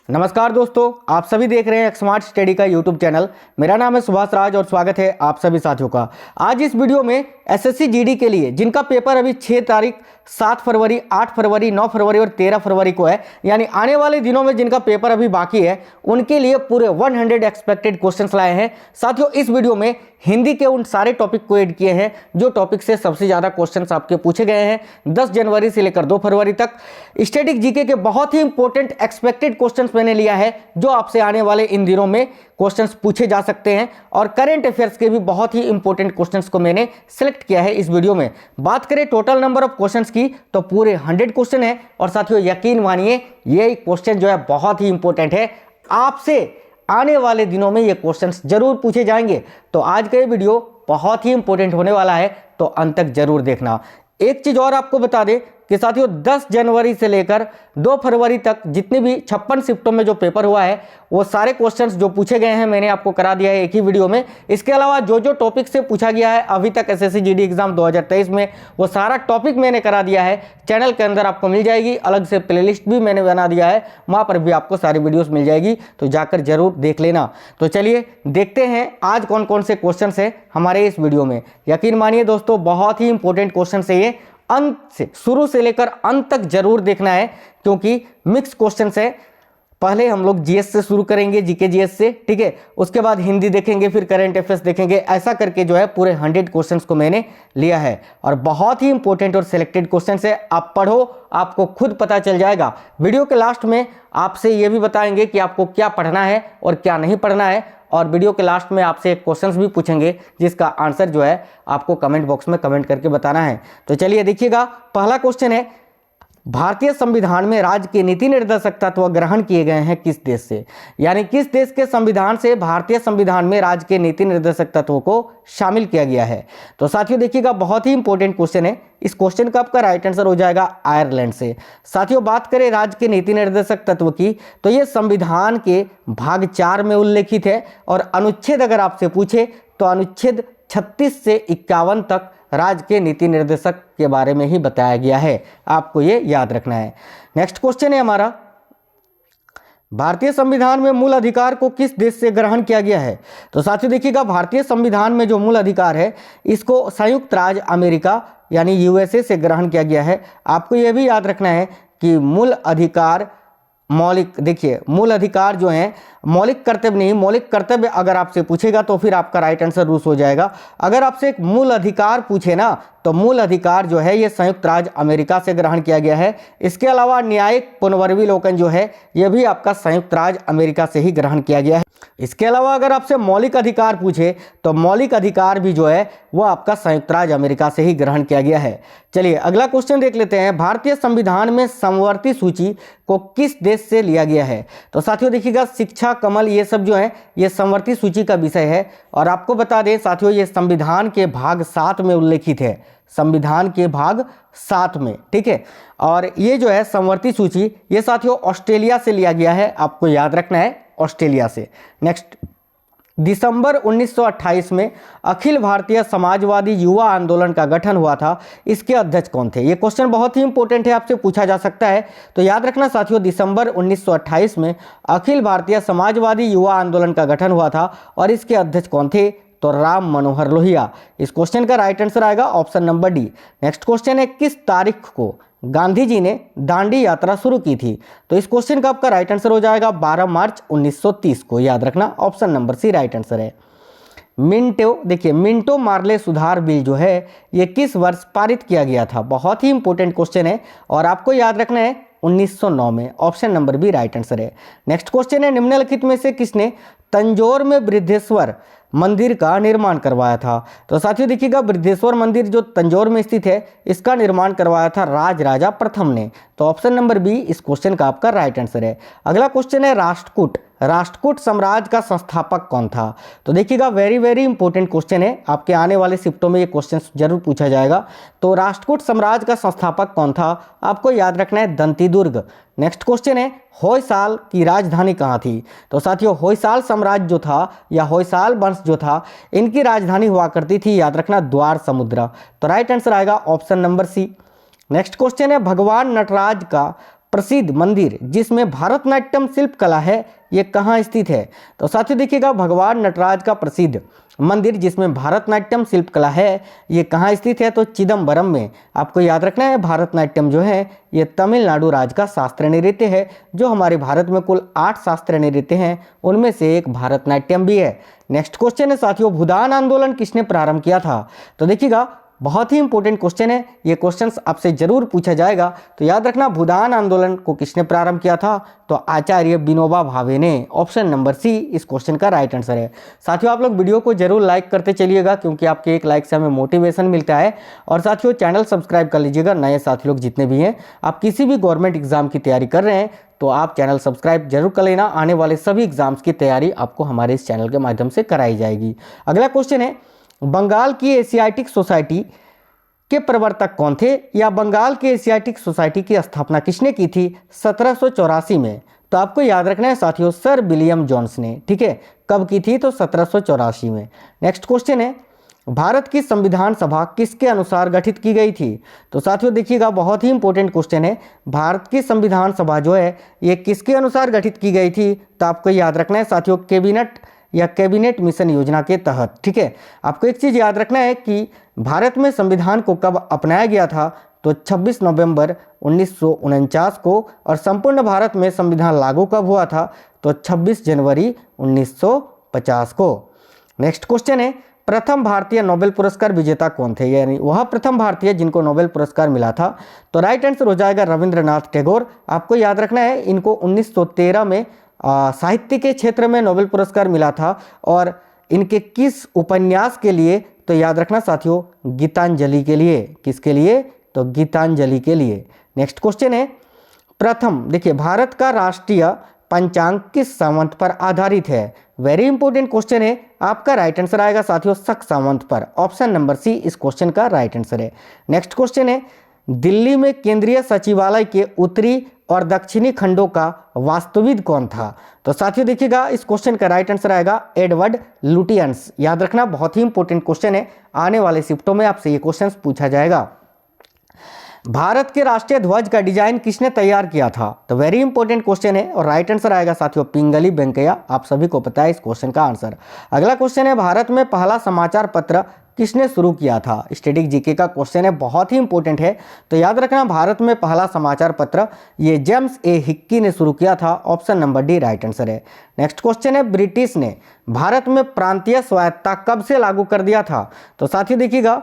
नमस्कार दोस्तों, आप सभी देख रहे हैं स्मार्ट स्टडी का यूट्यूब चैनल। मेरा नाम है सुभाष राज और स्वागत है आप सभी साथियों का। आज इस वीडियो में एसएससी जीडी के लिए जिनका पेपर अभी 6 तारीख, 7 फरवरी, 8 फरवरी, 9 फरवरी और 13 फरवरी को है, यानी आने वाले दिनों में जिनका पेपर अभी बाकी है, उनके लिए पूरे 100 एक्सपेक्टेड क्वेश्चंस लाए हैं। साथियों, इस वीडियो में हिंदी के उन सारे टॉपिक को ऐड किए हैं जो टॉपिक से सबसे ज़्यादा क्वेश्चंस आपके पूछे गए हैं 10 जनवरी से लेकर 2 फरवरी तक। स्टैटिक जीके के बहुत ही इंपॉर्टेंट एक्सपेक्टेड क्वेश्चंस मैंने लिया है जो आपसे आने वाले इन दिनों में क्वेश्चंस पूछे जा सकते हैं, और करंट अफेयर्स के भी बहुत ही इंपॉर्टेंट क्वेश्चंस को मैंने सेलेक्ट किया है इस वीडियो में। बात करें टोटल नंबर ऑफ क्वेश्चंस की तो पूरे 100 क्वेश्चन है। और साथियों, यकीन मानिए ये क्वेश्चन जो है बहुत ही इंपॉर्टेंट है, आपसे आने वाले दिनों में ये क्वेश्चंस जरूर पूछे जाएंगे। तो आज का ये वीडियो बहुत ही इंपॉर्टेंट होने वाला है, तो अंत तक जरूर देखना। एक चीज और आपको बता दें कि साथियों 10 जनवरी से लेकर 2 फरवरी तक जितने भी 56 शिफ्टों में जो पेपर हुआ है वो सारे क्वेश्चंस जो पूछे गए हैं मैंने आपको करा दिया है एक ही वीडियो में। इसके अलावा जो जो टॉपिक से पूछा गया है अभी तक एसएससी जीडी एग्जाम 2023 में, वो सारा टॉपिक मैंने करा दिया है। चैनल के अंदर आपको मिल जाएगी, अलग से प्लेलिस्ट भी मैंने बना दिया है, वहाँ पर भी आपको सारी वीडियोज़ मिल जाएगी, तो जाकर जरूर देख लेना। तो चलिए देखते हैं आज कौन कौन से क्वेश्चन है हमारे इस वीडियो में। यकीन मानिए दोस्तों, बहुत ही इंपॉर्टेंट क्वेश्चन है ये, अंत से शुरू से लेकर अंत तक जरूर देखना है क्योंकि मिक्स क्वेश्चन है। पहले हम लोग जीएस से शुरू करेंगे, जीके जीएस से, ठीक है। उसके बाद हिंदी देखेंगे, फिर करंट अफेयर्स देखेंगे। ऐसा करके जो है पूरे 100 क्वेश्चंस को मैंने लिया है और बहुत ही इंपॉर्टेंट और सिलेक्टेड क्वेश्चंस है। आप पढ़ो, आपको खुद पता चल जाएगा। वीडियो के लास्ट में आपसे ये भी बताएंगे कि आपको क्या पढ़ना है और क्या नहीं पढ़ना है, और वीडियो के लास्ट में आपसे एक क्वेश्चंस भी पूछेंगे जिसका आंसर जो है आपको कमेंट बॉक्स में कमेंट करके बताना है। तो चलिए देखिएगा, पहला क्वेश्चन है, भारतीय संविधान में राज्य के नीति निर्देशक तत्व ग्रहण किए गए हैं किस देश से? यानी किस देश के संविधान से भारतीय संविधान में राज्य के नीति निर्देशक तत्वों को शामिल किया गया है? तो साथियों देखिएगा, बहुत ही इंपॉर्टेंट क्वेश्चन है। इस क्वेश्चन का आपका राइट आंसर हो जाएगा आयरलैंड से। साथियों, बात करें राज्य के नीति निर्देशक तत्व की तो ये संविधान के भाग 4 में उल्लेखित है, और अनुच्छेद अगर आपसे पूछे तो अनुच्छेद 36 से 51 तक राज्य के नीति निर्देशक के बारे में ही बताया गया है। आपको ये याद रखना है। नेक्स्ट क्वेश्चन है हमारा, भारतीय संविधान में मूल अधिकार को किस देश से ग्रहण किया गया है? तो साथियों देखिएगा, भारतीय संविधान में जो मूल अधिकार है इसको संयुक्त राज्य अमेरिका यानी यूएसए से ग्रहण किया गया है। आपको यह भी याद रखना है कि मूल अधिकार मौलिक, देखिए मूल अधिकार जो है मौलिक कर्तव्य नहीं, मौलिक कर्तव्य अगर आपसे पूछेगा तो फिर आपका राइट आंसर रूस हो जाएगा। अगर आपसे एक मूल अधिकार पूछे ना तो मूल अधिकार जो है ये संयुक्त राज्य अमेरिका से ग्रहण किया गया है। इसके अलावा न्यायिक पुनर्विलोकन जो है ये भी आपका संयुक्त राज्य अमेरिका से ही ग्रहण किया गया है। इसके अलावा अगर आपसे मौलिक अधिकार पूछे तो मौलिक अधिकार भी जो है वो आपका संयुक्त राज्य अमेरिका से ही ग्रहण किया गया है। चलिए अगला क्वेश्चन देख लेते हैं, भारतीय संविधान में समवर्ती सूची को किस देश से लिया गया है? तो साथियों देखिएगा, शिक्षा, कमल, ये सब जो है ये समवर्ती सूची का विषय है। और आपको बता दें साथियों, ये संविधान के भाग 7 में उल्लेखित है, संविधान के भाग 7 में, ठीक है। और ये जो है समवर्ती सूची ये साथियों ऑस्ट्रेलिया से लिया गया है, आपको याद रखना है, ऑस्ट्रेलिया से। नेक्स्ट, दिसंबर 1928 में अखिल भारतीय समाजवादी युवा आंदोलन का गठन हुआ था, इसके अध्यक्ष कौन थे? ये क्वेश्चन बहुत ही इंपॉर्टेंट है, आपसे पूछा जा सकता है। तो याद रखना साथियों, दिसंबर 1928 में अखिल भारतीय समाजवादी युवा आंदोलन का गठन हुआ था, और इसके अध्यक्ष कौन थे? तो राम मनोहर लोहिया। इस क्वेश्चन का राइट आंसर आएगा option number D. Next question है, किस तारीख को गांधी जी ने दांडी यात्रा शुरू की थी? तो इस क्वेश्चन का आपका राइट आंसर हो जाएगा 12 मार्च 1930 को। याद रखना option number C right answer है। मिंटो, देखिए मिंटो मार्ले सुधार बिल जो है ये किस वर्ष पारित किया गया था? बहुत ही इंपॉर्टेंट क्वेश्चन है और आपको याद रखना है 1909 में। Option number B right answer है। नेक्स्ट क्वेश्चन है, निम्नलिखित में से किसने तंजौर में वृद्धेश्वर मंदिर का निर्माण करवाया था? तो साथियों देखिएगा, वृद्धेश्वर मंदिर जो तंजौर में स्थित है इसका निर्माण करवाया था राजराजा प्रथम ने। तो ऑप्शन नंबर बी इस क्वेश्चन का आपका राइट आंसर है। अगला क्वेश्चन है, राष्ट्रकूट, राष्ट्रकूट साम्राज्य का संस्थापक कौन था? तो देखिएगा, वेरी वेरी इंपॉर्टेंट क्वेश्चन है, आपके आने वाले शिफ्टों में ये क्वेश्चन जरूर पूछा जाएगा। तो राष्ट्रकूट साम्राज्य का संस्थापक कौन था? आपको याद रखना है दंती दुर्ग। नेक्स्ट क्वेश्चन है, होयसाल की राजधानी कहाँ थी? तो साथियों होयसाल साम्राज्य जो था या होयसाल वंश जो था इनकी राजधानी हुआ करती थी, याद रखना, द्वार समुद्र। तो राइट आंसर आएगा option number C. Next question है, भगवान नटराज का प्रसिद्ध मंदिर जिसमें भारतनाट्यम शिल्प कला है ये कहाँ स्थित है? तो साथियों देखिएगा, भगवान नटराज का प्रसिद्ध मंदिर जिसमें भारतनाट्यम शिल्प कला है ये कहाँ स्थित है? तो चिदम्बरम में। आपको याद रखना है, भारतनाट्यम जो है ये तमिलनाडु राज्य का शास्त्रीय नृत्य है। जो हमारे भारत में कुल 8 शास्त्रीय नृत्य हैं उनमें से एक भारतनाट्यम भी है। नेक्स्ट क्वेश्चन है साथियों, भूदान आंदोलन किसने प्रारंभ किया था? तो देखिएगा, बहुत ही इंपॉर्टेंट क्वेश्चन है, ये क्वेश्चंस आपसे जरूर पूछा जाएगा। तो याद रखना, भूदान आंदोलन को किसने प्रारंभ किया था? तो आचार्य विनोबा भावे ने। ऑप्शन नंबर सी इस क्वेश्चन का राइट आंसर है। साथियों आप लोग वीडियो को जरूर लाइक करते चलिएगा, क्योंकि आपके एक लाइक से हमें मोटिवेशन मिलता है। और साथियों चैनल सब्सक्राइब कर लीजिएगा। नए साथी लोग जितने भी हैं, आप किसी भी गवर्नमेंट एग्जाम की तैयारी कर रहे हैं तो आप चैनल सब्सक्राइब जरूर कर लेना। आने वाले सभी एग्जाम्स की तैयारी आपको हमारे इस चैनल के माध्यम से कराई जाएगी। अगला क्वेश्चन है, बंगाल की एशियाटिक सोसाइटी के प्रवर्तक कौन थे? या बंगाल के एशियाटिक सोसाइटी की स्थापना किसने की थी 1784 में? तो आपको याद रखना है साथियों, सर विलियम जोन्स ने। ठीक है, कब की थी? तो 1784 में। नेक्स्ट क्वेश्चन है, भारत की संविधान सभा किसके अनुसार गठित की गई थी? तो साथियों देखिएगा, बहुत ही इंपॉर्टेंट क्वेश्चन है, भारत की संविधान सभा जो है ये किसके अनुसार गठित की गई थी? तो आपको याद रखना है साथियों, कैबिनेट मिशन योजना के तहत। ठीक है, आपको एक चीज़ याद रखना है कि भारत में संविधान को कब अपनाया गया था? तो 26 नवंबर 1949 को। और संपूर्ण भारत में संविधान लागू कब हुआ था? तो 26 जनवरी 1950 को। नेक्स्ट क्वेश्चन है, प्रथम भारतीय नोबेल पुरस्कार विजेता कौन थे? यानी वह प्रथम भारतीय जिनको नोबेल पुरस्कार मिला था। तो राइट आंसर हो जाएगा रविंद्रनाथ टैगोर। आपको याद रखना है, इनको 1913 में साहित्य के क्षेत्र में नोबेल पुरस्कार मिला था। और इनके किस उपन्यास के लिए? तो याद रखना साथियों, गीतांजलि के लिए। किसके लिए? तो गीतांजलि के लिए। नेक्स्ट क्वेश्चन है, प्रथम देखिए, भारत का राष्ट्रीय पंचांग किस सावंत पर आधारित है? वेरी इंपॉर्टेंट क्वेश्चन है। आपका राइट आंसर आएगा साथियों, शक सावंत पर। ऑप्शन नंबर सी इस क्वेश्चन का राइट आंसर है। नेक्स्ट क्वेश्चन है, दिल्ली में केंद्रीय सचिवालय के उत्तरी और दक्षिणी खंडों का वास्तुविद कौन था? तो साथियों देखिएगा, इस क्वेश्चन का राइट आंसर आएगा एडवर्ड लुटियंस। याद रखना, बहुत ही इंपॉर्टेंट क्वेश्चन है, आने वाले शिफ्टों में आपसे ये क्वेश्चन पूछा जाएगा। भारत के राष्ट्रीय ध्वज का डिजाइन किसने तैयार किया था? तो वेरी इंपॉर्टेंट क्वेश्चन है और राइट आंसर आएगा साथियों, पिंगली वेंकैया। आप सभी को पता है इस क्वेश्चन का आंसर। अगला क्वेश्चन है, भारत में पहला समाचार पत्र किसने शुरू किया था? स्टैटिक जीके का क्वेश्चन है, बहुत ही इंपॉर्टेंट है। तो याद रखना, भारत में पहला समाचार पत्र ये जेम्स ए हिक्की ने शुरू किया था। Option number D right answer है। नेक्स्ट क्वेश्चन है, ब्रिटिश ने भारत में प्रांतीय स्वायत्तता कब से लागू कर दिया था? तो साथियों देखिएगा,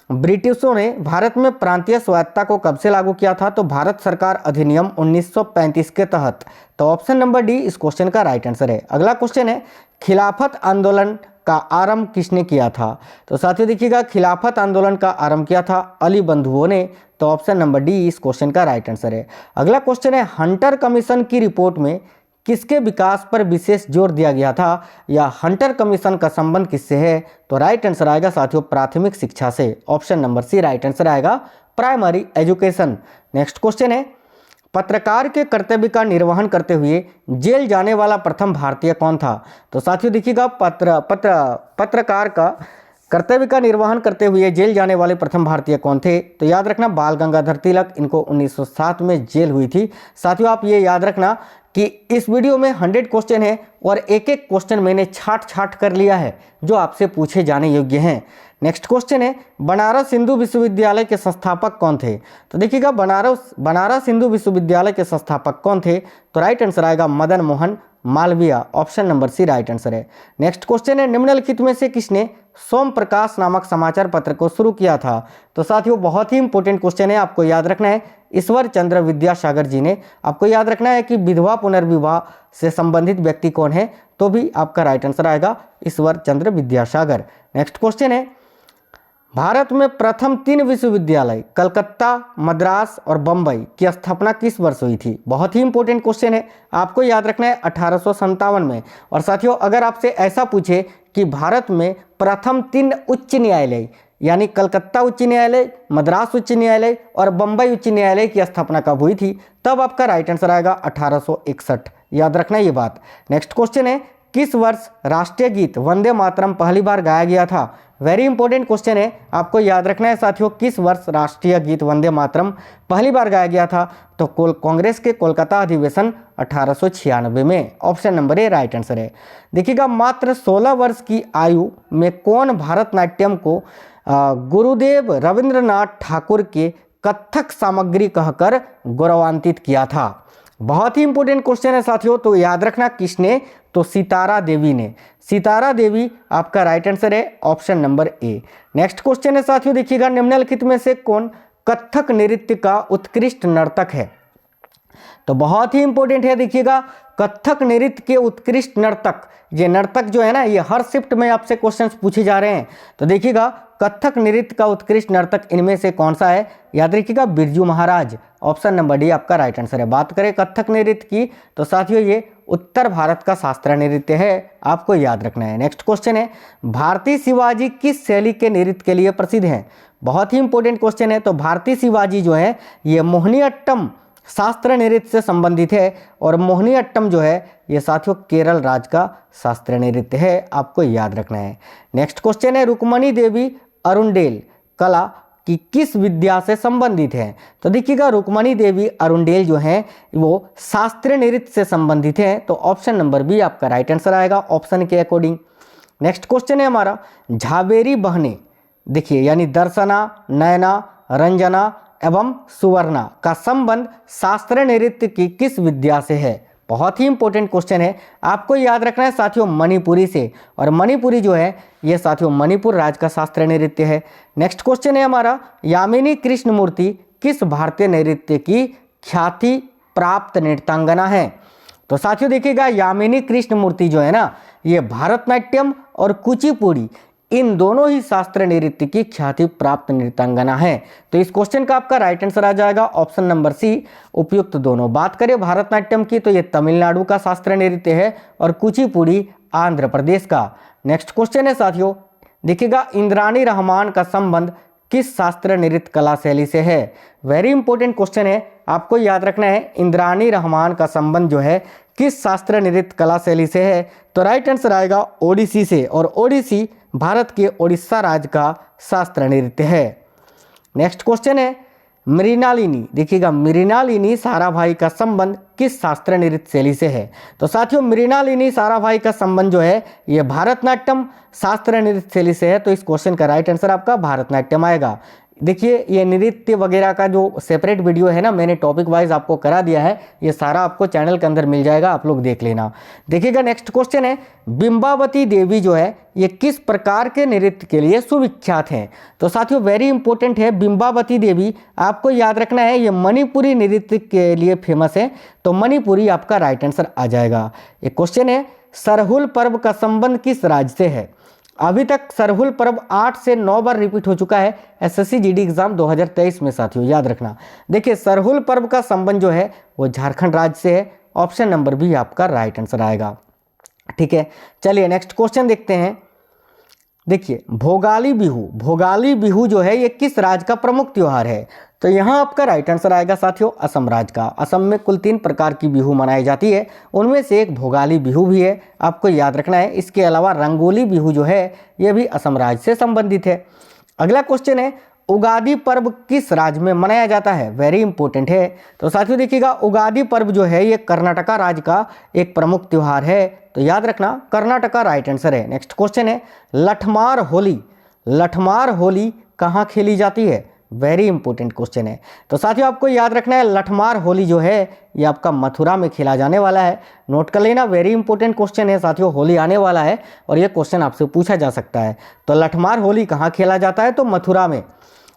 ब्रिटिशों ने भारत में प्रांतीय स्वायत्तता को कब से लागू किया था? तो भारत सरकार अधिनियम 1935 के तहत। तो ऑप्शन नंबर डी इस क्वेश्चन का राइट आंसर है। अगला क्वेश्चन है, खिलाफत आंदोलन का आरंभ किसने किया था? तो साथियों देखिएगा, खिलाफत आंदोलन का आरंभ किया था अली बंधुओं ने। तो ऑप्शन नंबर डी इस क्वेश्चन का राइट आंसर है। अगला क्वेश्चन है, हंटर कमीशन की रिपोर्ट में किसके विकास पर विशेष जोर दिया गया था? या हंटर कमीशन का संबंध किससे है? तो राइट आंसर आएगा साथियों, प्राथमिक शिक्षा से। Option number C right answer आएगा, प्राइमरी एजुकेशन। नेक्स्ट क्वेश्चन है, पत्रकार के कर्तव्य का निर्वहन करते हुए जेल जाने वाला प्रथम भारतीय कौन था? तो साथियों देखिएगा, पत्रकार का कर्तव्य का निर्वहन करते हुए जेल जाने वाले प्रथम भारतीय कौन थे? तो याद रखना, बाल गंगाधर तिलक। इनको 1907 में जेल हुई थी। साथियों आप ये याद रखना कि इस वीडियो में 100 क्वेश्चन है और एक एक क्वेश्चन मैंने छाट कर लिया है जो आपसे पूछे जाने योग्य हैं। नेक्स्ट क्वेश्चन है, बनारस हिंदू विश्वविद्यालय के संस्थापक कौन थे? तो देखिएगा, बनारस हिंदू विश्वविद्यालय के संस्थापक कौन थे? तो राइट आंसर आएगा Madan Mohan Malviya. Option number C right answer है। नेक्स्ट क्वेश्चन है, निम्नलिखित में से किसने सोम प्रकाश नामक समाचार पत्र को शुरू किया था? तो साथियों बहुत ही इंपॉर्टेंट क्वेश्चन है, आपको याद रखना है, ईश्वर चंद्र विद्यासागर जी ने। आपको याद रखना है कि विधवा पुनर्विवाह से संबंधित व्यक्ति कौन है? तो भी आपका राइट आंसर आएगा ईश्वर चंद्र विद्यासागर। नेक्स्ट क्वेश्चन है, भारत में प्रथम 3 विश्वविद्यालय कलकत्ता, मद्रास और बम्बई की स्थापना किस वर्ष हुई थी? बहुत ही इंपॉर्टेंट क्वेश्चन है, आपको याद रखना है 1857 में। और साथियों अगर आपसे ऐसा पूछे कि भारत में प्रथम 3 उच्च न्यायालय यानी कलकत्ता उच्च न्यायालय, मद्रास उच्च न्यायालय और बम्बई उच्च न्यायालय की स्थापना कब हुई थी? तब आपका राइट आंसर आएगा 1861। याद रखना ये बात। नेक्स्ट क्वेश्चन है, किस वर्ष राष्ट्रीय गीत वंदे मातरम पहली बार गाया गया था? वेरी इंपॉर्टेंट क्वेश्चन है, आपको याद रखना है साथियों, किस वर्ष राष्ट्रीय गीत वंदे मातरम पहली बार गाया गया था? तो कांग्रेस के कोलकाता अधिवेशन 1896 में। Option number A right answer है। देखिएगा, मात्र 16 वर्ष की आयु में कौन भारतनाट्यम को गुरुदेव रविंद्रनाथ ठाकुर के कथक सामग्री कहकर गौरवान्वित किया था? बहुत ही इंपॉर्टेंट क्वेश्चन है साथियों, तो याद रखना किसने? तो सितारा देवी ने। सितारा देवी आपका राइट आंसर है, option number A. Next question है साथियों, देखिएगा, निम्नलिखित में से कौन कथक नृत्य का उत्कृष्ट नर्तक है? तो बहुत ही इंपॉर्टेंट है, देखिएगा, कथक नृत्य के उत्कृष्ट नर्तक, ये नर्तक जो है ना, ये हर शिफ्ट में आपसे क्वेश्चंस पूछे जा रहे हैं। तो देखिएगा, कथक नृत्य का उत्कृष्ट नर्तक इनमें से कौन सा है? याद रखिएगा, Birju Maharaj. Option number D आपका राइट आंसर है। बात करें कथक नृत्य की, तो साथियों ये उत्तर भारत का शास्त्रीय नृत्य है, आपको याद रखना है। नेक्स्ट क्वेश्चन है, भारतीय शिवाजी किस शैली के नृत्य के लिए प्रसिद्ध हैं? बहुत ही इंपॉर्टेंट क्वेश्चन है। तो भारतीय शिवाजी जो है ये मोहिनीअट्टम शास्त्रीय नृत्य से संबंधित है, और मोहिनीअट्टम जो है ये साथियों केरल राज्य का शास्त्रीय नृत्य है, आपको याद रखना है। नेक्स्ट क्वेश्चन है, रुक्मणी देवी अरुंडेल कला की किस विद्या से संबंधित है? तो देखिएगा, रुक्मणी देवी अरुंडेल जो है वो शास्त्रीय नृत्य से संबंधित है, तो ऑप्शन नंबर बी आपका राइट आंसर आएगा ऑप्शन के अकॉर्डिंग। नेक्स्ट क्वेश्चन है हमारा, झावेरी बहने, देखिए यानी दर्शना, नयना, रंजना एवं सुवर्णा का संबंध शास्त्रीय नृत्य की किस विद्या से है? बहुत ही इंपॉर्टेंट क्वेश्चन है, आपको याद रखना है साथियों मणिपुरी से, और मणिपुरी जो है ये साथियों मणिपुर राज्य का शास्त्रीय नृत्य है। नेक्स्ट क्वेश्चन है हमारा, यामिनी कृष्णमूर्ति किस भारतीय नृत्य की ख्याति प्राप्त नृत्यांगना है? तो साथियों देखिएगा, यामिनी कृष्णमूर्ति जो है ना, ये भारतनाट्यम और कुचिपुड़ी इन दोनों ही शास्त्रीय नृत्य की ख्याति प्राप्त नृत्यांगना है। तो इस क्वेश्चन का आपका राइट आंसर आ जाएगा ऑप्शन नंबर सी, उपयुक्त दोनों। बात करें भारतनाट्यम की, तो ये तमिलनाडु का शास्त्रीय नृत्य है, और कुचिपुड़ी आंध्र प्रदेश का। नेक्स्ट क्वेश्चन है साथियों, देखिएगा, इंद्राणी रहमान का संबंध किस शास्त्रीय नृत्य कला शैली से है? वेरी इंपॉर्टेंट क्वेश्चन है, आपको याद रखना है इंद्राणी रहमान का संबंध जो है किस शास्त्रीय नृत्य कला शैली से है? तो राइट आंसर आएगा ओडिसी से, और ओडिसी भारत के ओडिशा राज्य का शास्त्रीय नृत्य है। नेक्स्ट क्वेश्चन है, मृणालिनी, देखिएगा, मृणालिनी साराभाई का संबंध किस शास्त्रीय नृत्य शैली से है? तो साथियों मृणालिनी साराभाई का संबंध जो है ये भारतनाट्यम शास्त्रीय नृत्य शैली से है, तो इस क्वेश्चन का राइट आंसर आपका भारतनाट्यम आएगा। देखिए, ये नृत्य वगैरह का जो सेपरेट वीडियो है ना, मैंने टॉपिक वाइज आपको करा दिया है, ये सारा आपको चैनल के अंदर मिल जाएगा, आप लोग देख लेना। देखिएगा, नेक्स्ट क्वेश्चन है, बिंबावती देवी जो है ये किस प्रकार के नृत्य के लिए सुविख्यात हैं? तो साथियों वेरी इंपॉर्टेंट है, बिंबावती देवी आपको याद रखना है ये मणिपुरी नृत्य के लिए फेमस है, तो मणिपुरी आपका राइट आंसर आ जाएगा। एक क्वेश्चन है, सरहुल पर्व का संबंध किस राज्य से है? अभी तक सरहुल पर्व 8 से 9 बार रिपीट हो चुका है एसएससी जीडी एग्जाम 2023 में साथियों, याद रखना। देखिए, सरहुल पर्व का संबंध जो है वो झारखंड राज्य से है, ऑप्शन नंबर बी आपका राइट आंसर आएगा। ठीक है, चलिए नेक्स्ट क्वेश्चन देखते हैं। देखिए, भोगाली बिहू, भोगाली बिहू जो है ये किस राज्य का प्रमुख त्योहार है? तो यहाँ आपका राइट आंसर आएगा साथियों असम राज्य का। असम में कुल 3 प्रकार की बिहू मनाई जाती है, उनमें से एक भोगाली बिहू भी है, आपको याद रखना है। इसके अलावा रंगोली बिहू जो है ये भी असम राज्य से संबंधित है। अगला क्वेश्चन है, उगादी पर्व किस राज्य में मनाया जाता है? वेरी इंपॉर्टेंट है। तो साथियों देखिएगा, उगादी पर्व जो है ये कर्नाटका राज्य का एक प्रमुख त्यौहार है, तो याद रखना कर्नाटका राइट आंसर है। नेक्स्ट क्वेश्चन है, लठमार होली, लठमार होली कहाँ खेली जाती है? वेरी इंपॉर्टेंट क्वेश्चन है। तो साथियों आपको याद रखना है लठमार होली जो है ये आपका मथुरा में खेला जाने वाला है, नोट कर लेना। वेरी इंपॉर्टेंट क्वेश्चन है साथियों, होली आने वाला है और ये क्वेश्चन आपसे पूछा जा सकता है। तो लठमार होली कहाँ खेला जाता है? तो मथुरा में।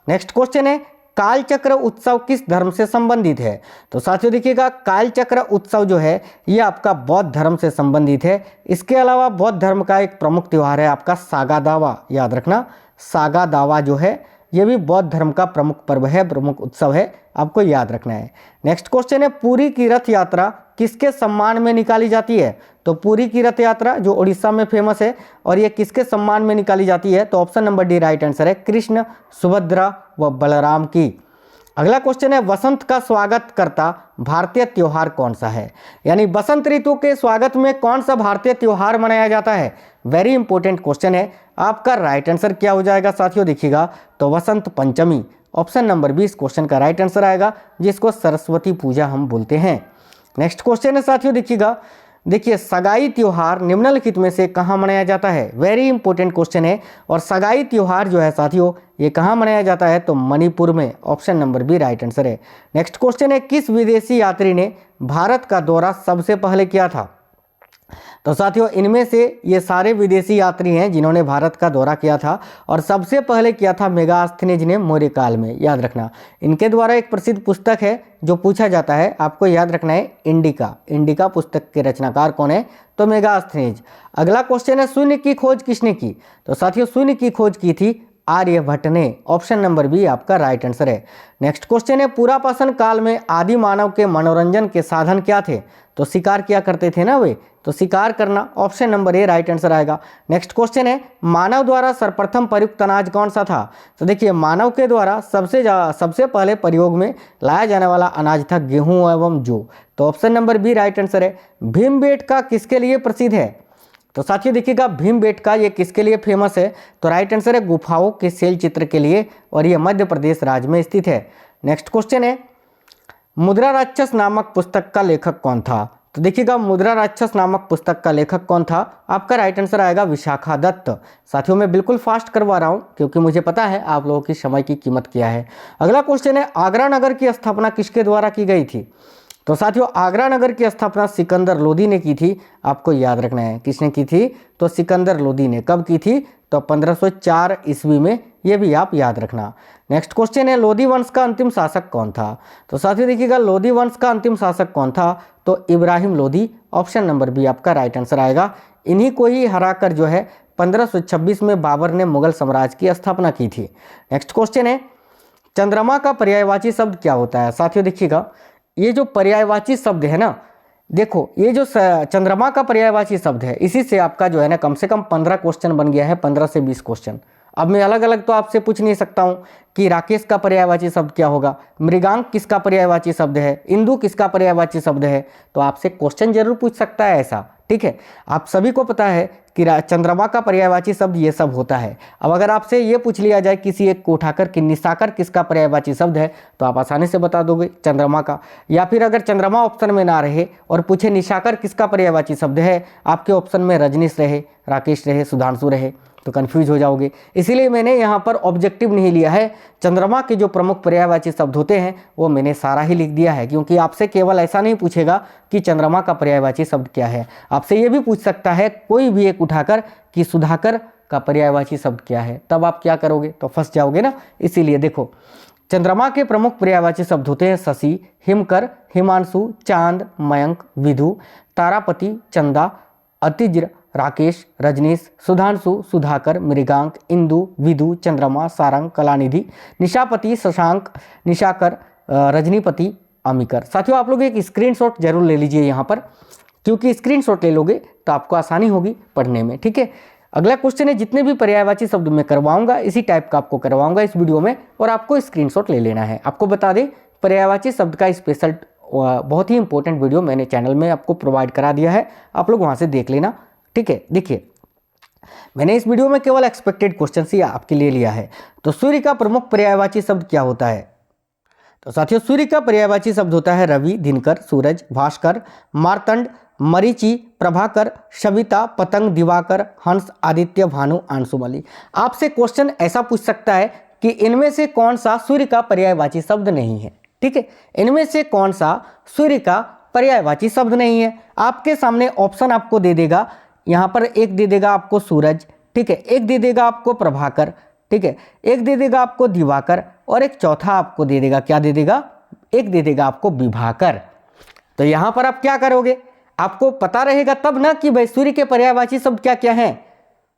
नेक्स्ट क्वेश्चन है, कालचक्र उत्सव किस धर्म से संबंधित है? तो साथियों देखिएगा, कालचक्र उत्सव जो है ये आपका बौद्ध धर्म से संबंधित है। इसके अलावा बौद्ध धर्म का एक प्रमुख त्यौहार है आपका सागा दावा, याद रखना सागा दावा जो है ये भी बौद्ध धर्म का प्रमुख पर्व है, प्रमुख उत्सव है, आपको याद रखना है। नेक्स्ट क्वेश्चन है, पुरी की रथ यात्रा किसके सम्मान में निकाली जाती है? तो पुरी की रथ यात्रा जो उड़ीसा में फेमस है और ये किसके सम्मान में निकाली जाती है? तो option number D right answer है, कृष्ण, सुभद्रा व बलराम की। अगला क्वेश्चन है वसंत का स्वागत करता भारतीय त्योहार कौन सा है, यानी बसंत ऋतु के स्वागत में कौन सा भारतीय त्योहार मनाया जाता है। वेरी इंपॉर्टेंट क्वेश्चन है। आपका राइट आंसर क्या हो जाएगा साथियों, देखिएगा तो Vasant Panchami, option number 20 question का राइट आंसर आएगा, जिसको सरस्वती पूजा हम बोलते हैं। नेक्स्ट क्वेश्चन है साथियों, देखिएगा, देखिए सगाई त्योहार निम्नलिखित में से कहाँ मनाया जाता है। वेरी इंपॉर्टेंट क्वेश्चन है। और सगाई त्योहार जो है साथियों ये कहाँ मनाया जाता है, तो मणिपुर में, option number B right answer है। नेक्स्ट क्वेश्चन है किस विदेशी यात्री ने भारत का दौरा सबसे पहले किया था। तो साथियों इनमें से ये सारे विदेशी यात्री हैं जिन्होंने भारत का दौरा किया था, और सबसे पहले किया था मेगास्थनीज ने मौर्य काल में, याद रखना। इनके द्वारा एक प्रसिद्ध पुस्तक है जो पूछा जाता है, आपको याद रखना है, इंडिका। इंडिका पुस्तक के रचनाकार कौन है, तो मेगास्थनीज। अगला क्वेश्चन है शून्य की खोज किसने की। तो साथियों शून्य की खोज की थी आर्यभट्ट ने, ऑप्शन नंबर बी आपका राइट आंसर है। नेक्स्ट क्वेश्चन है पुरापाषाण काल में आदि मानव के मनोरंजन के साधन क्या थे। तो शिकार किया करते थे ना वे, तो शिकार करना, option number A right answer आएगा। नेक्स्ट क्वेश्चन है मानव द्वारा सर्वप्रथम प्रयुक्त अनाज कौन सा था। तो देखिए मानव के द्वारा सबसे पहले प्रयोग में लाया जाने वाला अनाज था गेहूं एवं जौ, तो option number B right answer है। भीमबेटका किसके लिए प्रसिद्ध है। तो साथियों देखिएगा भीमबेटका ये किसके लिए फेमस है, तो राइट आंसर है गुफाओं के शैल चित्र के लिए, और ये मध्य प्रदेश राज्य में स्थित है। नेक्स्ट क्वेश्चन है मुद्रा राक्षस नामक पुस्तक का लेखक कौन था। तो देखिएगा मुद्रा राक्षस नामक पुस्तक का लेखक कौन था, आपका राइट आंसर आएगा विशाखा दत्त। साथियों मैं बिल्कुल फास्ट करवा रहा हूँ क्योंकि मुझे पता है आप लोगों की समय की कीमत क्या है। अगला क्वेश्चन है आगरा नगर की स्थापना किसके द्वारा की गई थी। तो साथियों आगरा नगर की स्थापना सिकंदर लोदी ने की थी, आपको याद रखना है किसने की थी, तो सिकंदर लोदी ने। कब की थी, तो 1504 ईस्वी में, ये भी आप याद रखना। नेक्स्ट क्वेश्चन है लोदी वंश का अंतिम शासक कौन था। तो साथियों देखिएगा लोदी वंश का अंतिम शासक कौन था, तो Ibrahim Lodi, option number B आपका राइट आंसर आएगा। इन्हीं को ही हराकर जो है 1526 में बाबर ने मुगल साम्राज्य की स्थापना की थी। नेक्स्ट क्वेश्चन है चंद्रमा का पर्यायवाची शब्द क्या होता है। साथियों देखिएगा ये जो पर्यायवाची शब्द है ना, देखो ये जो चंद्रमा का पर्यायवाची शब्द है, इसी से आपका जो है ना कम से कम 15 क्वेश्चन बन गया है, 15 से 20 क्वेश्चन। अब मैं अलग अलग तो आपसे पूछ नहीं सकता हूँ कि राकेश का पर्यायवाची शब्द क्या होगा, मृगांक किसका पर्यायवाची शब्द है, इंदु किसका पर्यायवाची शब्द है, तो आपसे क्वेश्चन जरूर पूछ सकता है ऐसा, ठीक है। आप सभी को पता है कि चंद्रमा का पर्यायवाची शब्द ये सब होता है। अब अगर आपसे ये पूछ लिया जाए किसी एक को उठाकर कि निशाकर किसका पर्यायवाची शब्द है, तो आप आसानी से बता दोगे चंद्रमा का। या फिर अगर चंद्रमा ऑप्शन में ना रहे और पूछे निशाकर किसका पर्यायवाची शब्द है, आपके ऑप्शन में रजनीश रहे, राकेश रहे, सुधांशु रहे, तो कंफ्यूज हो जाओगे। इसीलिए मैंने यहाँ पर ऑब्जेक्टिव नहीं लिया है, चंद्रमा के जो प्रमुख पर्यायवाची शब्द होते हैं वो मैंने सारा ही लिख दिया है, क्योंकि आपसे केवल ऐसा नहीं पूछेगा कि चंद्रमा का पर्यायवाची शब्द क्या है, आपसे ये भी पूछ सकता है कोई भी एक उठाकर कि सुधाकर का पर्यायवाची शब्द क्या है, तब आप क्या करोगे, तो फंस जाओगे ना। इसीलिए देखो चंद्रमा के प्रमुख पर्यायवाची शब्द होते हैं शशि, हिमकर, हिमांशु, चांद, मयंक, विधु, तारापति, चंदा, अतिज्र, राकेश, रजनीश, सुधांशु, सुधाकर, मृगांक, इंदु, विधु, चंद्रमा, सारंग, कलानिधि, निशापति, शशांक, निशाकर, रजनीपति, अमिकर। साथियों आप लोग एक स्क्रीनशॉट जरूर ले लीजिए यहाँ पर, क्योंकि स्क्रीनशॉट ले लोगे तो आपको आसानी होगी पढ़ने में, ठीक है। अगला क्वेश्चन है जितने भी पर्यायवाची शब्द मैं करवाऊंगा इसी टाइप का आपको करवाऊंगा इस वीडियो में, और आपको स्क्रीनशॉट ले लेना है। आपको बता दें पर्यायवाची शब्द का स्पेशल बहुत ही इंपॉर्टेंट वीडियो मैंने चैनल में आपको प्रोवाइड करा दिया है, आप लोग वहाँ से देख लेना, ठीक है। देखिए मैंने इस वीडियो में केवल एक्सपेक्टेड क्वेश्चन ही आपके लिए लिया है। तो सूर्य का प्रमुख पर्यायवाची शब्द क्या होता है। तो साथियों सूर्य का पर्यायवाची शब्द होता है रवि, दिनकर, सूरज, भास्कर, मार्तंड, मरीचि, प्रभाकर, सविता, पतंग, दिवाकर, हंस, आदित्य, भानु, अंशुमली। आपसे क्वेश्चन ऐसा पूछ सकता है कि इनमें से कौन सा सूर्य का पर्यायवाची शब्द नहीं है, ठीक है। इनमें से कौन सा सूर्य का पर्यायवाची शब्द नहीं है। आपके सामने ऑप्शन आपको दे देगा, यहाँ पर एक दे देगा आपको सूरज, ठीक है, एक दे देगा आपको प्रभाकर, ठीक है, एक दे देगा आपको दिवाकर, और एक चौथा आपको दे देगा, क्या दे देगा, एक दे देगा आपको विभाकर। तो यहाँ पर आप क्या करोगे, आपको पता रहेगा तब ना कि भाई सूर्य के पर्यायवाची शब्द क्या क्या हैं,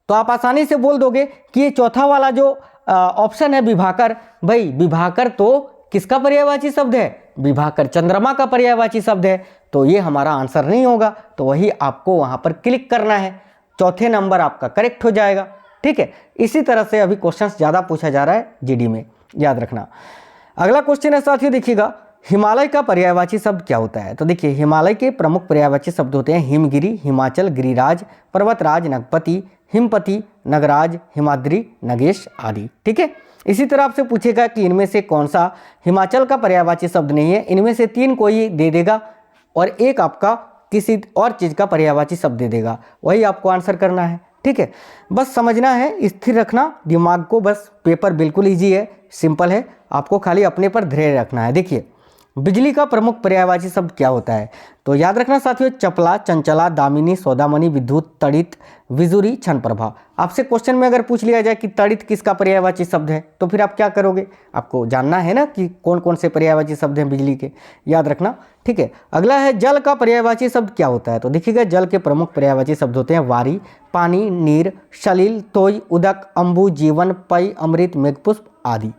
तो आप आसानी से बोल दोगे कि ये चौथा वाला जो ऑप्शन है विभाकर, भाई विभाकर तो किसका पर्यायवाची शब्द है, विभाकर चंद्रमा का पर्यायवाची शब्द है, तो ये हमारा आंसर नहीं होगा। तो वही आपको वहां पर क्लिक करना है, चौथे नंबर आपका करेक्ट हो जाएगा, ठीक है। इसी तरह से अभी क्वेश्चंस ज़्यादा पूछा जा रहा है जीडी में, याद रखना। अगला क्वेश्चन है साथियों, देखिएगा हिमालय का पर्यायवाची शब्द क्या होता है। तो देखिए हिमालय के प्रमुख पर्यायवाची शब्द होते हैं हिमगिरी, हिमाचल, गिरिराज, पर्वतराज, नगपति, हिमपति, नगराज, हिमाद्री, नगेश आदि। ठीक है, इसी तरह आपसे पूछेगा कि इनमें से कौन सा हिमाचल का पर्यायवाची शब्द नहीं है। इनमें से 3 कोई दे देगा और एक आपका किसी और चीज़ का पर्यायवाची शब्द दे देगा, वही आपको आंसर करना है। ठीक है, बस समझना है, स्थिर रखना दिमाग को, बस पेपर बिल्कुल ईजी है, सिंपल है, आपको खाली अपने पर धैर्य रखना है। देखिए बिजली का प्रमुख पर्यायवाची शब्द क्या होता है। तो याद रखना साथियों, चपला, चंचला, दामिनी, सौदामणि, विद्युत, तड़ित, विजुरी, क्षण प्रभा। आपसे क्वेश्चन में अगर पूछ लिया जाए कि तड़ित किसका पर्यायवाची शब्द है, तो फिर आप क्या करोगे, आपको जानना है ना कि कौन कौन से पर्यायवाची शब्द हैं बिजली के, याद रखना। ठीक है, अगला है जल का पर्यायवाची शब्द क्या होता है। तो देखिएगा जल के प्रमुख पर्यायवाची शब्द होते हैं वारी, पानी, नीर, सलिल, तोय, उदक, अम्बु, जीवन, पय, अमृत, मेघपुष्प आदि।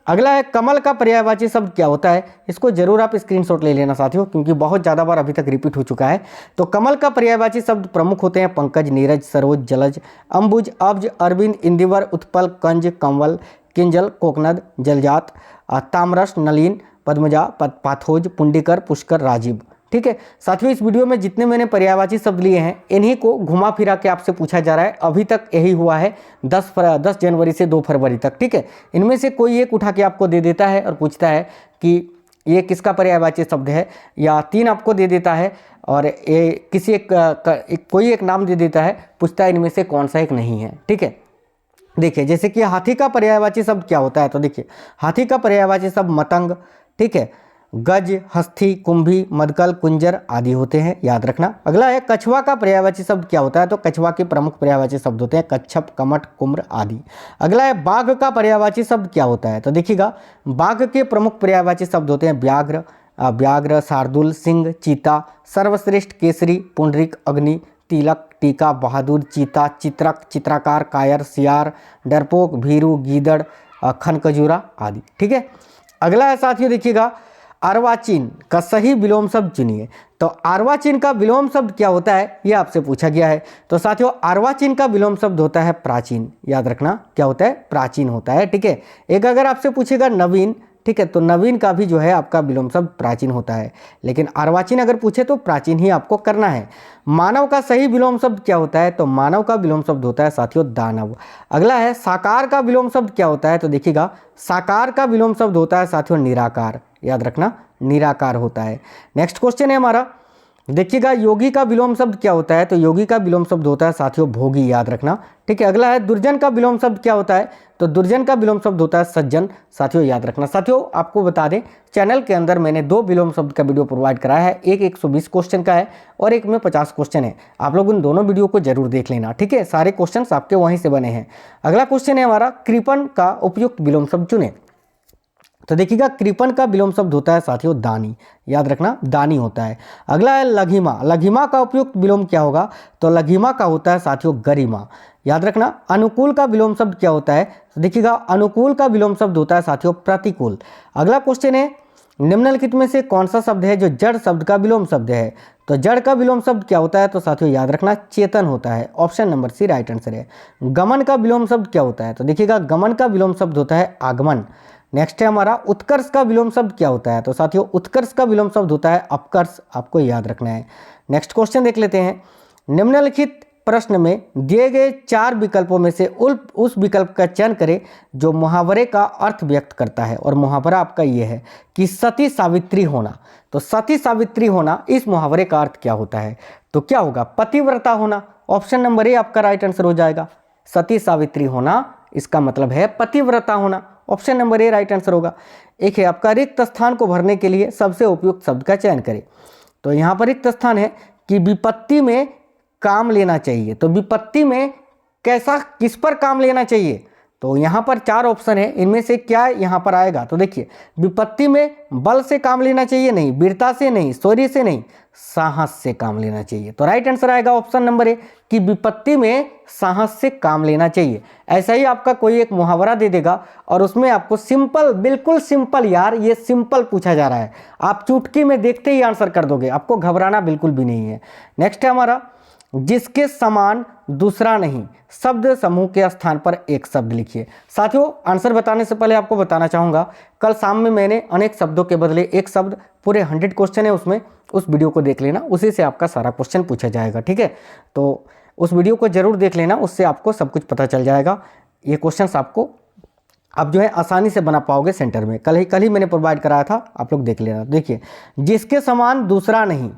अगला है कमल का पर्यायवाची शब्द क्या होता है। इसको जरूर आप स्क्रीनशॉट ले लेना साथियों, क्योंकि बहुत ज़्यादा बार अभी तक रिपीट हो चुका है। तो कमल का पर्यायवाची शब्द प्रमुख होते हैं पंकज, नीरज, सरोज, जलज, अंबुज, अब्ज, अरविंद, इंदिवर, उत्पल, कंज, कंवल, किंजल, कोकनद, जलजात, तामरस, नलीन, पद्मजा, पाथोज, पुंडिकर, पुष्कर, राजीव। ठीक है साथियों, इस वीडियो में जितने मैंने पर्यायवाची शब्द लिए हैं इन्हीं को घुमा फिरा के आपसे पूछा जा रहा है। अभी तक यही हुआ है 10 जनवरी से 2 फरवरी तक। ठीक है, इनमें से कोई एक उठा के आपको दे देता है और पूछता है कि ये किसका पर्यायवाची शब्द है, या 3 आपको दे देता है और ये किसी कोई एक नाम दे देता है, पूछता है इनमें से कौन सा एक नहीं है। ठीक है, देखिए जैसे कि हाथी का पर्यायवाची शब्द क्या होता है। तो देखिए हाथी का पर्यायवाची शब्द मतंग, ठीक है, गज, हस्थी, कुंभी, मदकल, कुंजर आदि होते हैं, याद रखना। अगला है कछुआ का पर्यायवाची शब्द क्या होता है। तो कछुआ के प्रमुख पर्यायवाची शब्द होते हैं कच्छप, कमट, कुम्र आदि। अगला है बाघ का पर्यायवाची शब्द क्या होता है। तो देखिएगा बाघ के प्रमुख पर्यायवाची शब्द होते हैं व्याघ्र, शार्दुल, सिंह, चीता, सर्वश्रेष्ठ, केसरी, पुंडरिक, अग्नि, तिलक, टीका, बहादुर, चीता, चित्रक, चित्रकार, कायर, सियार, डरपोक, भीरू, गीदड़, खनखजूरा आदि। ठीक है, अगला है साथियों देखिएगा अर्वाचीन का सही विलोम शब्द चुनिए। तो अर्वाचीन का विलोम शब्द क्या होता है, ये आपसे पूछा गया है। तो साथियों अर्वाचीन का विलोम शब्द होता है प्राचीन, याद रखना क्या होता है, प्राचीन होता है। ठीक है, एक अगर आपसे पूछेगा नवीन, ठीक है, तो नवीन का भी जो है आपका विलोम शब्द प्राचीन होता है, लेकिन अर्वाचीन अगर पूछे तो प्राचीन ही आपको करना है। मानव का सही विलोम शब्द क्या होता है। तो मानव का विलोम शब्द होता है साथियों दानव। अगला है साकार का विलोम शब्द क्या होता है। तो देखिएगा साकार का विलोम शब्द होता है साथियों निराकार, याद रखना निराकार होता है। नेक्स्ट क्वेश्चन है हमारा, देखिएगा योगी का विलोम शब्द क्या होता है। तो योगी का विलोम शब्द होता है साथियों भोगी, याद रखना। ठीक है, अगला है दुर्जन का विलोम शब्द क्या होता है। तो दुर्जन का विलोम शब्द होता है सज्जन, साथियों याद रखना। साथियों आपको बता दें चैनल के अंदर मैंने 2 विलोम शब्द का वीडियो प्रोवाइड कराया है, एक 120 क्वेश्चन का है और एक में 50 क्वेश्चन है। आप लोग उन दोनों वीडियो को जरूर देख लेना। ठीक है, सारे क्वेश्चन आपके वहीं से बने हैं। अगला क्वेश्चन है हमारा कृपण का उपयुक्त विलोम शब्द चुने। तो देखिएगा कृपण का विलोम शब्द होता है साथियों दानी, याद रखना दानी होता है। अगला है लघिमा, लघिमा का उपयुक्त विलोम क्या होगा। तो लघिमा का होता है साथियों गरिमा, याद रखना। अनुकूल का विलोम शब्द क्या होता है। तो देखिएगा अनुकूल का विलोम शब्द होता है साथियों प्रतिकूल। अगला क्वेश्चन है निम्नलिखित में से कौन सा शब्द है जो जड़ शब्द का विलोम शब्द है। तो जड़ का विलोम शब्द क्या होता है। तो साथियों याद रखना चेतन होता है, option number C right answer है। गमन का विलोम शब्द क्या होता है। तो देखिएगा गमन का विलोम शब्द होता है आगमन। नेक्स्ट है हमारा उत्कर्ष का विलोम शब्द क्या होता है। तो साथियों उत्कर्ष का विलोम शब्द होता है अपकर्ष, आपको याद रखना है। नेक्स्ट क्वेश्चन देख लेते हैं, निम्नलिखित प्रश्न में दिए गए 4 विकल्पों में से उस विकल्प का चयन करें जो मुहावरे का अर्थ व्यक्त करता है। और मुहावरा आपका ये है कि सती सावित्री होना। तो सती सावित्री होना इस मुहावरे का अर्थ क्या होता है। तो क्या होगा पतिव्रता होना, ऑप्शन नंबर ए आपका राइट आंसर हो जाएगा। सती सावित्री होना इसका मतलब है पतिव्रता होना, option number A right answer होगा। एक है आपका रिक्त स्थान को भरने के लिए सबसे उपयुक्त शब्द का चयन करें। तो यहाँ पर रिक्त स्थान है कि विपत्ति में काम लेना चाहिए। तो विपत्ति में कैसा किस पर काम लेना चाहिए। तो यहाँ पर 4 ऑप्शन है, इनमें से क्या यहाँ पर आएगा। तो देखिए विपत्ति में बल से काम लेना चाहिए नहीं, वीरता से नहीं, शौर्य से नहीं, साहस से काम लेना चाहिए। तो राइट आंसर आएगा ऑप्शन नंबर ए कि विपत्ति में साहस से काम लेना चाहिए। ऐसा ही आपका कोई एक मुहावरा दे देगा और उसमें आपको सिंपल, बिल्कुल सिंपल, यार ये सिंपल पूछा जा रहा है, आप चुटकी में देखते ही आंसर कर दोगे, आपको घबराना बिल्कुल भी नहीं है। नेक्स्ट है हमारा जिसके समान दूसरा नहीं, शब्द समूह के स्थान पर एक शब्द लिखिए। साथियों, आंसर बताने से पहले आपको बताना चाहूँगा, कल शाम में मैंने अनेक शब्दों के बदले एक शब्द, पूरे 100 क्वेश्चन है उसमें, उस वीडियो को देख लेना, उसी से आपका सारा क्वेश्चन पूछा जाएगा। ठीक है, तो उस वीडियो को जरूर देख लेना, उससे आपको सब कुछ पता चल जाएगा। ये क्वेश्चन आपको आप जो है आसानी से बना पाओगे सेंटर में। कल ही मैंने प्रोवाइड कराया था, आप लोग देख लेना। देखिए, जिसके समान दूसरा नहीं,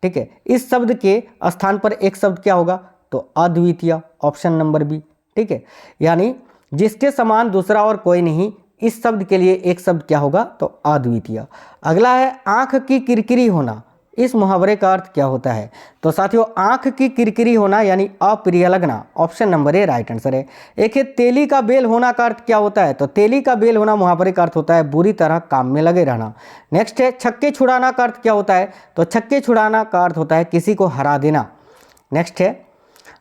ठीक है, इस शब्द के स्थान पर एक शब्द क्या होगा, तो अद्वितीय, ऑप्शन नंबर बी। ठीक है, यानी जिसके समान दूसरा और कोई नहीं, इस शब्द के लिए एक शब्द क्या होगा, तो अद्वितीय। अगला है आंख की किरकिरी होना, इस मुहावरे का अर्थ क्या होता है, तो साथियों आंख की किरकिरी होना यानी अप्रिय लगना, option number A right answer है। एक है तेली का बेल होना का अर्थ क्या होता है, तो तेली का बेल होना मुहावरे का अर्थ होता है बुरी तरह काम में लगे रहना। नेक्स्ट है छक्के छुड़ाना का अर्थ क्या होता है, तो छक्के छुड़ाना का अर्थ होता है किसी को हरा देना। नेक्स्ट है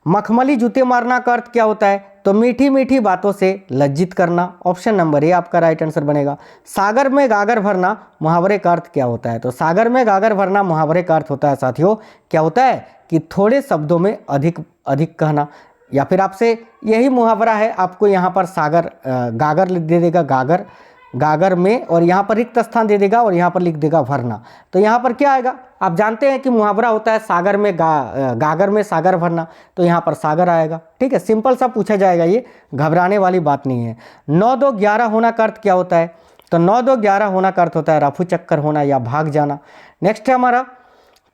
मखमली जूते मारना का अर्थ क्या होता है, तो मीठी मीठी बातों से लज्जित करना, ऑप्शन नंबर ए आपका राइट आंसर बनेगा। सागर में गागर भरना मुहावरे का अर्थ क्या होता है, तो सागर में गागर भरना मुहावरे का अर्थ होता है साथियों, क्या होता है कि थोड़े शब्दों में अधिक अधिक कहना। या फिर आपसे यही मुहावरा है, आपको यहाँ पर सागर गागर दे देगा, गागर गागर में, और यहाँ पर रिक्त स्थान दे देगा और यहाँ पर लिख देगा भरना, तो यहाँ पर क्या आएगा, आप जानते हैं कि मुहावरा होता है सागर में गागर में सागर भरना, तो यहाँ पर सागर आएगा। ठीक है, सिंपल सा पूछा जाएगा, ये घबराने वाली बात नहीं है। 9-2-11 होना का अर्थ क्या होता है, तो 9-2-11 होना का अर्थ होता है रफू चक्कर होना या भाग जाना। नेक्स्ट है हमारा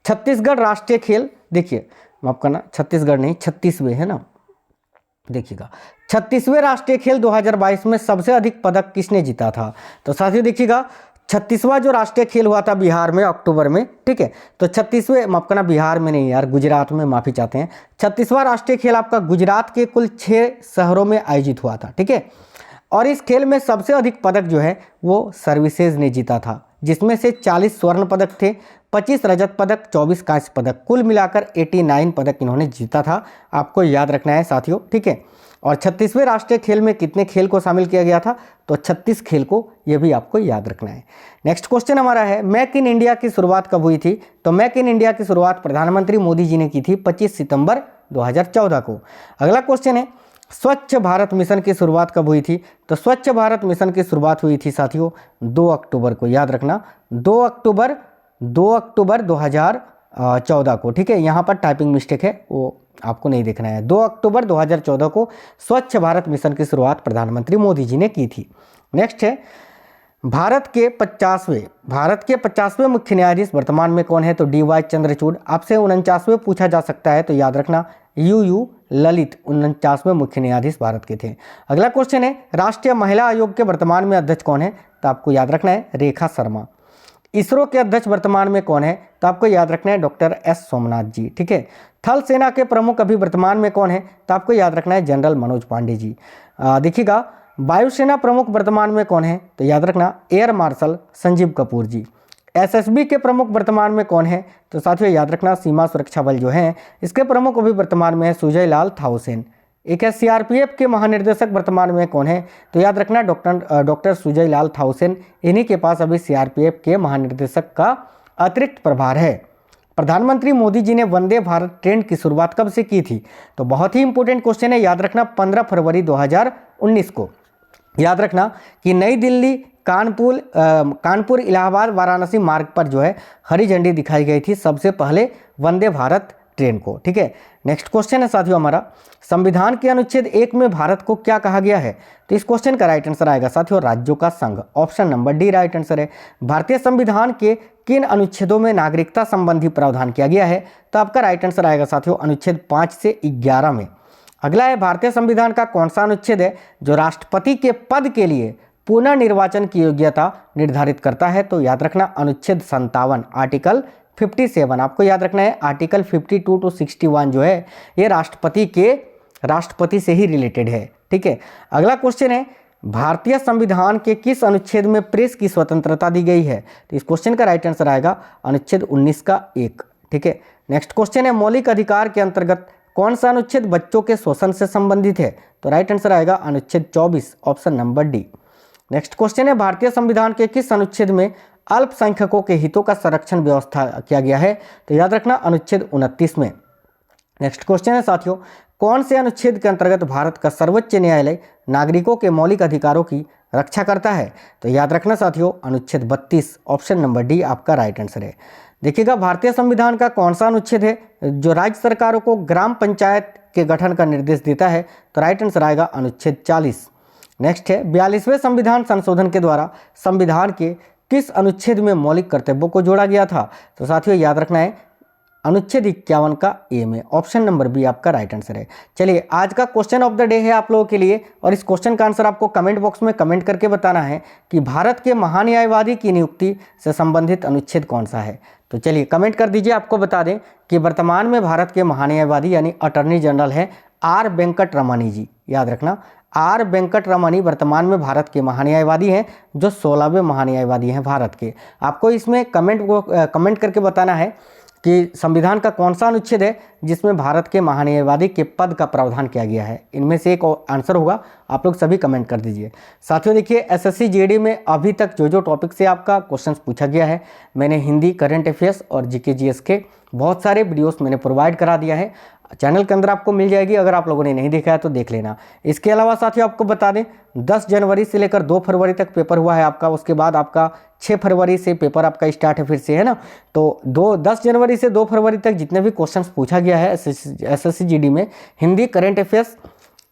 छत्तीसगढ़ राष्ट्रीय खेल, देखिए माफ करना, छत्तीसगढ़ नहीं 36वें है ना, देखिएगा 36वें राष्ट्रीय खेल 2022 में सबसे अधिक पदक किसने जीता था, तो साथियों देखिएगा 36वां जो राष्ट्रीय खेल हुआ था बिहार में अक्टूबर में, ठीक है, तो 36वें, माफ करना बिहार में नहीं यार, गुजरात में, माफी चाहते हैं, 36वां राष्ट्रीय खेल आपका गुजरात के कुल 6 शहरों में आयोजित हुआ था। ठीक है, और इस खेल में सबसे अधिक पदक जो है वो सर्विसेज ने जीता था, जिसमें से 40 स्वर्ण पदक थे, 25 रजत पदक, 24 कांस्य पदक, कुल मिलाकर 89 पदक इन्होंने जीता था। आपको याद रखना है साथियों। ठीक है, और 36वें राष्ट्रीय खेल में कितने खेल को शामिल किया गया था, तो 36 खेल को, यह भी आपको याद रखना है। नेक्स्ट क्वेश्चन हमारा है मेक इन इंडिया की शुरुआत कब हुई थी, तो मेक इन इंडिया की शुरुआत प्रधानमंत्री मोदी जी ने की थी 25 सितंबर 2014 को। अगला क्वेश्चन है स्वच्छ भारत मिशन की शुरुआत कब हुई थी, तो स्वच्छ भारत मिशन की शुरुआत हुई थी साथियों 2 अक्टूबर को, याद रखना 2 अक्टूबर 2014 को। ठीक है, यहाँ पर टाइपिंग मिस्टेक है, वो आपको नहीं देखना है। 2 अक्टूबर 2014 को स्वच्छ भारत मिशन की शुरुआत प्रधानमंत्री मोदी जी ने की थी। नेक्स्ट है भारत के 50वें मुख्य न्यायाधीश वर्तमान में कौन है, तो DY चंद्रचूड़। आपसे 49वें पूछा जा सकता है, तो याद रखना UU ललित 49वें मुख्य न्यायाधीश भारत के थे। अगला क्वेश्चन है राष्ट्रीय महिला आयोग के वर्तमान में अध्यक्ष कौन है, तो आपको याद रखना है रेखा शर्मा। इसरो के अध्यक्ष वर्तमान में कौन है, तो आपको याद रखना है डॉक्टर S सोमनाथ जी। ठीक है, थल सेना के प्रमुख अभी वर्तमान में कौन है, तो आपको याद रखना है जनरल मनोज पांडे जी। देखिएगा वायुसेना प्रमुख वर्तमान में कौन है, तो याद रखना एयर मार्शल संजीव कपूर जी। SSB के प्रमुख वर्तमान में कौन है, तो साथियों याद रखना सीमा सुरक्षा बल जो है इसके प्रमुख अभी वर्तमान में है सुजय लाल थाउसेन। एक है CRPF के महानिर्देशक वर्तमान में कौन है, तो याद रखना डॉक्टर सुजय लाल थाउसेन। इन्हीं के पास अभी CRPF के महानिर्देशक का अतिरिक्त प्रभार है। प्रधानमंत्री मोदी जी ने वंदे भारत ट्रेन की शुरुआत कब से की थी, तो बहुत ही इंपॉर्टेंट क्वेश्चन है, याद रखना 15 फरवरी 2019 को। याद रखना कि नई दिल्ली कानपुर इलाहाबाद वाराणसी मार्ग पर जो है हरी झंडी दिखाई गई थी सबसे पहले वंदे भारत ट्रेन को। ठीक है, नेक्स्ट क्वेश्चन है साथियों हमारा संविधान के अनुच्छेद 1 में भारत को क्या कहा गया है, तो इस क्वेश्चन का राइट आंसर आएगा साथियों राज्यों का संघ, option number D right answer है। भारतीय संविधान के किन अनुच्छेदों में नागरिकता संबंधी प्रावधान किया गया है, तो आपका राइट आंसर आएगा साथियों अनुच्छेद 5 से 11 में। अगला है भारतीय संविधान का कौन सा अनुच्छेद है जो राष्ट्रपति के पद के लिए पुनर्निर्वाचन की योग्यता निर्धारित करता है, तो याद रखना अनुच्छेद 57 आर्टिकल 57। आपको याद रखना है आर्टिकल 52 to 61 जो है ये राष्ट्रपति से ही रिलेटेड है। ठीक है, अगला क्वेश्चन है भारतीय संविधान के किस अनुच्छेद में प्रेस की स्वतंत्रता दी गई है, तो इस क्वेश्चन का राइट आंसर आएगा अनुच्छेद 19 का 1। ठीक है, नेक्स्ट क्वेश्चन है मौलिक अधिकार के अंतर्गत कौन सा अनुच्छेद बच्चों के शोषण से संबंधित है, तो राइट आंसर आएगा अनुच्छेद 24 option number D. Next question है भारतीय संविधान के किस अनुच्छेद में अल्पसंख्यकों के हितों का संरक्षण व्यवस्था किया गया है, तो याद रखना अनुच्छेद 29 में। नेक्स्ट क्वेश्चन है साथियों, कौन से अनुच्छेद के अंतर्गत भारत का सर्वोच्च न्यायालय नागरिकों के मौलिक अधिकारों की रक्षा करता है? तो याद रखना साथियों, अनुच्छेद 32, ऑप्शन नंबर डी आपका राइट आंसर है। देखिएगा, भारतीय संविधान का कौन सा अनुच्छेद है जो राज्य सरकारों को ग्राम पंचायत के गठन का निर्देश देता है? तो राइट आंसर आएगा अनुच्छेद 40। नेक्स्ट है, 42वें संविधान संशोधन के द्वारा संविधान के किस अनुच्छेद में मौलिक कर्तव्यों को जोड़ा गया था? तो साथियों याद रखना है, अनुच्छेद 51 का ए में, ऑप्शन नंबर बी आपका राइट आंसर है। चलिए, आज का क्वेश्चन ऑफ द डे है आप लोगों के लिए, और इस क्वेश्चन का आंसर आपको कमेंट बॉक्स में कमेंट करके बताना है कि भारत के महान्यायवादी की नियुक्ति से संबंधित अनुच्छेद कौन सा है। तो चलिए कमेंट कर दीजिए। आपको बता दें कि वर्तमान में भारत के महान्यायवादी यानी अटॉर्नी जनरल है आर वेंकट रमणी जी। याद रखना, आर वेंकट रमणी वर्तमान में भारत के महान्यायवादी हैं, जो 16वें महान्यायवादी हैं भारत के। आपको इसमें कमेंट करके बताना है कि संविधान का कौन सा अनुच्छेद है जिसमें भारत के महान्यायवादी के पद का प्रावधान किया गया है। इनमें से एक आंसर होगा, आप लोग सभी कमेंट कर दीजिए। साथियों देखिए, एसएससी जीडी में अभी तक जो टॉपिक से आपका क्वेश्चंस पूछा गया है, मैंने हिंदी, करंट अफेयर्स और जीके जीएस के बहुत सारे वीडियोस मैंने प्रोवाइड करा दिया है। चैनल के अंदर आपको मिल जाएगी, अगर आप लोगों ने नहीं देखा है तो देख लेना। इसके अलावा साथियों आपको बता दें, 10 जनवरी से लेकर 2 फरवरी तक पेपर हुआ है आपका, उसके बाद आपका 6 फरवरी से पेपर आपका स्टार्ट है फिर से, है ना। तो 10 जनवरी से 2 फरवरी तक जितने भी क्वेश्चंस पूछा गया है एसएससी जीडी में, हिंदी, करंट अफेयर्स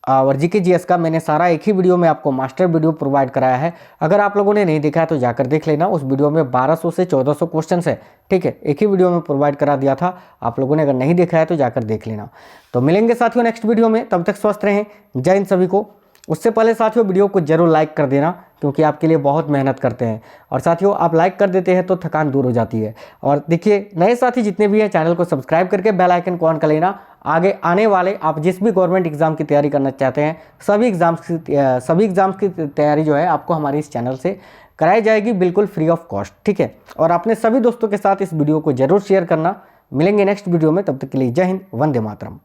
और जीके जीएस का, मैंने सारा एक ही वीडियो में आपको मास्टर वीडियो प्रोवाइड कराया है। अगर आप लोगों ने नहीं देखा है तो जाकर देख लेना। उस वीडियो में 1200 से 1400 क्वेश्चन है, ठीक है, एक ही वीडियो में प्रोवाइड करा दिया था। आप लोगों ने अगर नहीं देखा है तो जाकर देख लेना। तो मिलेंगे साथियों नेक्स्ट वीडियो में, तब तक स्वस्थ रहें। जय हिंद सभी को। उससे पहले साथियों वीडियो को जरूर लाइक कर देना, क्योंकि आपके लिए बहुत मेहनत करते हैं, और साथियों आप लाइक कर देते हैं तो थकान दूर हो जाती है। और देखिए, नए साथी जितने भी हैं चैनल को सब्सक्राइब करके बेल आइकन को ऑन कर लेना। आगे आने वाले आप जिस भी गवर्नमेंट एग्जाम की तैयारी करना चाहते हैं, सभी एग्जाम्स की तैयारी जो है आपको हमारे इस चैनल से कराई जाएगी, बिल्कुल फ्री ऑफ कॉस्ट, ठीक है। और अपने सभी दोस्तों के साथ इस वीडियो को जरूर शेयर करना। मिलेंगे नेक्स्ट वीडियो में, तब तक के लिए जय हिंद, वंदे मातरम।